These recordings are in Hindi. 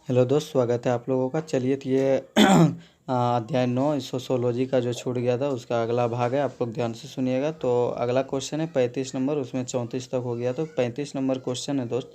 हेलो दोस्त, स्वागत है आप लोगों का। चलिए तो ये अध्याय 9 सोशोलॉजी का जो छूट गया था उसका अगला भाग है। आप लोग ध्यान से सुनिएगा। तो अगला क्वेश्चन है 35 नंबर, उसमें 34 तक हो गया। तो 35 नंबर क्वेश्चन है दोस्त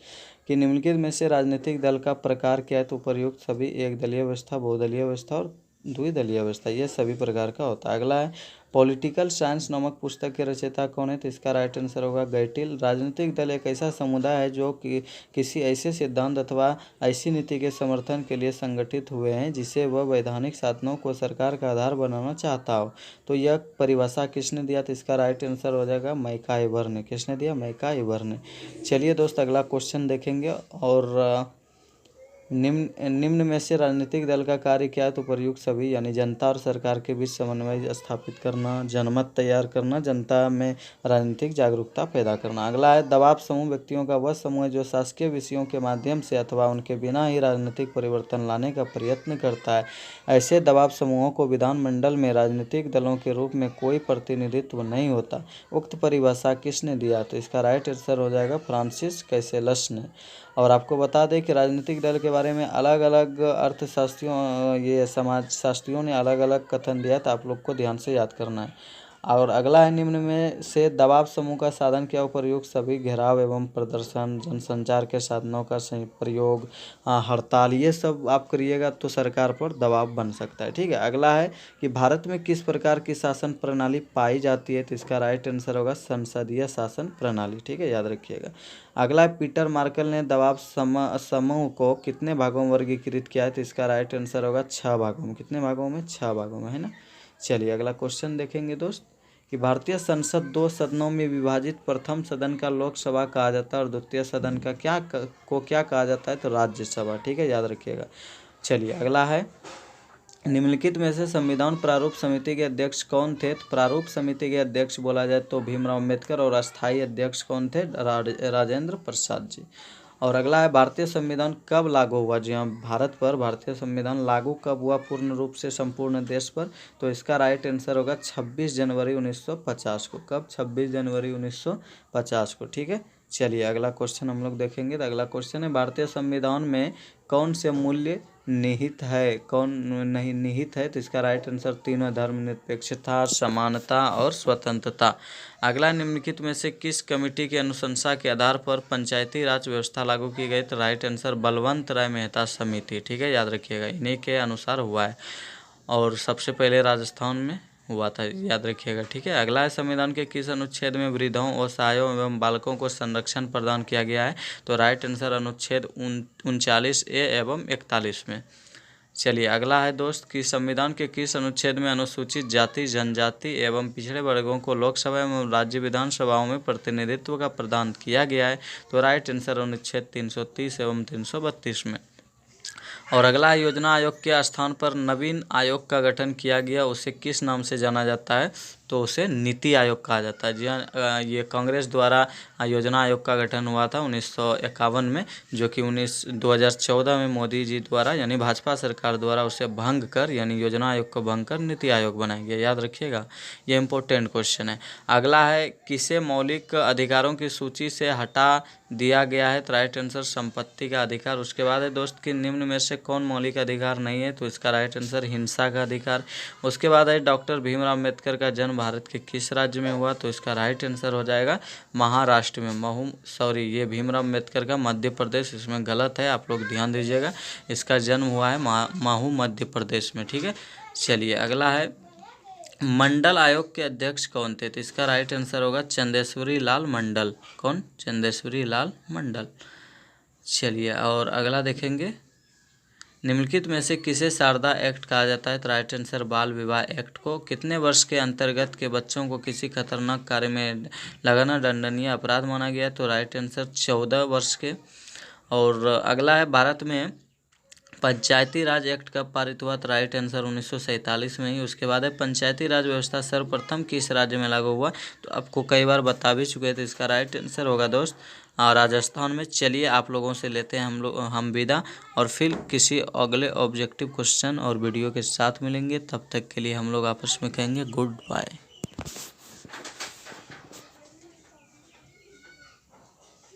कि निम्नलिखित में से राजनीतिक दल का प्रकार क्या है। तो उपर्युक्त सभी एक दलीय व्यवस्था, बहुदलीय व्यवस्था और द्विदलीय व्यवस्था, ये सभी प्रकार का होता है। अगला है पॉलिटिकल साइंस नामक पुस्तक के रचयिता कौन है। तो इसका राइट आंसर होगा गैटिल। राजनीतिक दल एक ऐसा समुदाय है जो कि किसी ऐसे सिद्धांत अथवा ऐसी नीति के समर्थन के लिए संगठित हुए हैं जिसे वह वैधानिक साधनों को सरकार का आधार बनाना चाहता हो। तो यह परिभाषा किसने दिया। तो इसका राइट आंसर हो जाएगा मैकाइवर ने। किसने दिया? मैकाइवर ने। चलिए दोस्त, अगला क्वेश्चन देखेंगे। और निम्न में से राजनीतिक दल का कार्य क्या है। तो प्रयुक्त सभी यानी जनता और सरकार के बीच समन्वय स्थापित करना, जनमत तैयार करना, जनता में राजनीतिक जागरूकता पैदा करना। अगला है दबाव समूह व्यक्तियों का वह समूह है जो शासकीय विषयों के माध्यम से अथवा उनके बिना ही राजनीतिक परिवर्तन लाने का प्रयत्न करता है। ऐसे दबाव समूहों को विधानमंडल में राजनीतिक दलों के रूप में कोई प्रतिनिधित्व नहीं होता। उक्त परिभाषा किसने दिया। तो इसका राइट आंसर हो जाएगा फ्रांसिस कैसेलस ने। और आपको बता दें कि राजनीतिक दल के बारे में अलग अलग अर्थशास्त्रियों, ये समाजशास्त्रियों ने अलग अलग कथन दिया। तो आप लोग को ध्यान से याद करना है। और अगला है निम्न में से दबाव समूह का साधन क्या। प्रयोग सभी घेराव एवं प्रदर्शन, जनसंचार के साधनों का सही प्रयोग, हड़ताल, ये सब आप करिएगा तो सरकार पर दबाव बन सकता है। ठीक है। अगला है कि भारत में किस प्रकार की शासन प्रणाली पाई जाती है। तो इसका राइट आंसर होगा संसदीय शासन प्रणाली। ठीक है, याद रखिएगा। अगला है पीटर मार्कल ने दबाव समूह को कितने भागों में वर्गीकृत किया है। तो इसका राइट आंसर होगा 6 भागों में। कितने भागों में? 6 भागों में, है ना। चलिए अगला क्वेश्चन देखेंगे दोस्त कि भारतीय संसद 2 सदनों में विभाजित। प्रथम सदन का लोकसभा कहा जाता है और द्वितीय सदन का क्या कहा जाता है। तो राज्यसभा। ठीक है, याद रखिएगा। चलिए अगला है निम्नलिखित में से संविधान प्रारूप समिति के अध्यक्ष कौन थे। तो प्रारूप समिति के अध्यक्ष बोला जाए तो भीमराव अम्बेडकर, और अस्थायी अध्यक्ष कौन थे? राजेंद्र प्रसाद जी। और अगला है भारतीय संविधान कब लागू हुआ। जी हाँ, भारत पर भारतीय संविधान लागू कब हुआ पूर्ण रूप से संपूर्ण देश पर। तो इसका राइट आंसर होगा 26 जनवरी 1950 को। कब? 26 जनवरी 1950 को। ठीक है। चलिए अगला क्वेश्चन हम लोग देखेंगे। तो अगला क्वेश्चन है भारतीय संविधान में कौन से मूल्य निहित है, कौन नहीं निहित है। तो इसका राइट आंसर तीनों, धर्मनिरपेक्षता, समानता और स्वतंत्रता। अगला निम्नलिखित में से किस कमेटी की अनुशंसा के आधार पर पंचायती राज व्यवस्था लागू की गई। तो राइट आंसर बलवंत राय मेहता समिति। ठीक है, याद रखिएगा, इन्हीं के अनुसार हुआ है और सबसे पहले राजस्थान में हुआ था, याद रखिएगा। ठीक है। अगला है संविधान के किस अनुच्छेद में वृद्धों, असहायों एवं बालकों को संरक्षण प्रदान किया गया है। तो राइट आंसर अनुच्छेद 39A एवं 41 में। चलिए अगला है दोस्त कि संविधान के किस अनुच्छेद में अनुसूचित जाति, जनजाति एवं पिछड़े वर्गों को लोकसभा एवं राज्य विधानसभाओं में प्रतिनिधित्व का प्रदान किया गया है। तो राइट आंसर अनुच्छेद 330 एवं 332 में। और अगला योजना आयोग के स्थान पर नवीन आयोग का गठन किया गया, उसे किस नाम से जाना जाता है। तो उसे नीति आयोग कहा जाता है। जी हाँ, ये कांग्रेस द्वारा योजना आयोग का गठन हुआ था 1951 में, जो कि 2014 में मोदी जी द्वारा यानी भाजपा सरकार द्वारा उसे भंग कर, यानी योजना आयोग को भंग कर नीति आयोग बनाया गया। याद रखिएगा, ये इंपॉर्टेंट क्वेश्चन है। अगला है किसे मौलिक अधिकारों की सूची से हटा दिया गया है। तो राइट आंसर संपत्ति का अधिकार। उसके बाद है दोस्त कि निम्न में से कौन मौलिक अधिकार नहीं है। तो इसका राइट आंसर हिंसा का अधिकार। उसके बाद है डॉक्टर भीमराव अम्बेडकर का जन्म भारत के किस राज्य में हुआ। तो इसका राइट आंसर हो जाएगा महाराष्ट्र में। ये भीमराव अम्बेडकर का मध्य प्रदेश, इसमें गलत है, आप लोग ध्यान दीजिएगा। इसका जन्म हुआ है महू मध्य प्रदेश में। ठीक है। चलिए अगला है मंडल आयोग के अध्यक्ष कौन थे। तो इसका राइट आंसर होगा चंदेश्वरी लाल मंडल। कौन? चंदेश्वरी लाल मंडल। चलिए और अगला देखेंगे निम्नलिखित में से किसे शारदा एक्ट कहा जाता है। तो राइट आंसर बाल विवाह एक्ट को। कितने वर्ष के अंतर्गत के बच्चों को किसी खतरनाक कार्य में लगाना दंडनीय अपराध माना गया। तो राइट आंसर 14 वर्ष के। और अगला है भारत में पंचायती राज एक्ट कब पारित हुआ। तो राइट आंसर 1947 में ही। उसके बाद है पंचायती राज व्यवस्था सर्वप्रथम किस राज्य में लागू हुआ। तो आपको कई बार बता भी चुके थे, इसका राइट आंसर होगा दोस्त राजस्थान में। चलिए आप लोगों से लेते हैं हम विदा, और फिर किसी अगले ऑब्जेक्टिव क्वेश्चन और वीडियो के साथ मिलेंगे। तब तक के लिए हम लोग आपस में कहेंगे गुड बाय।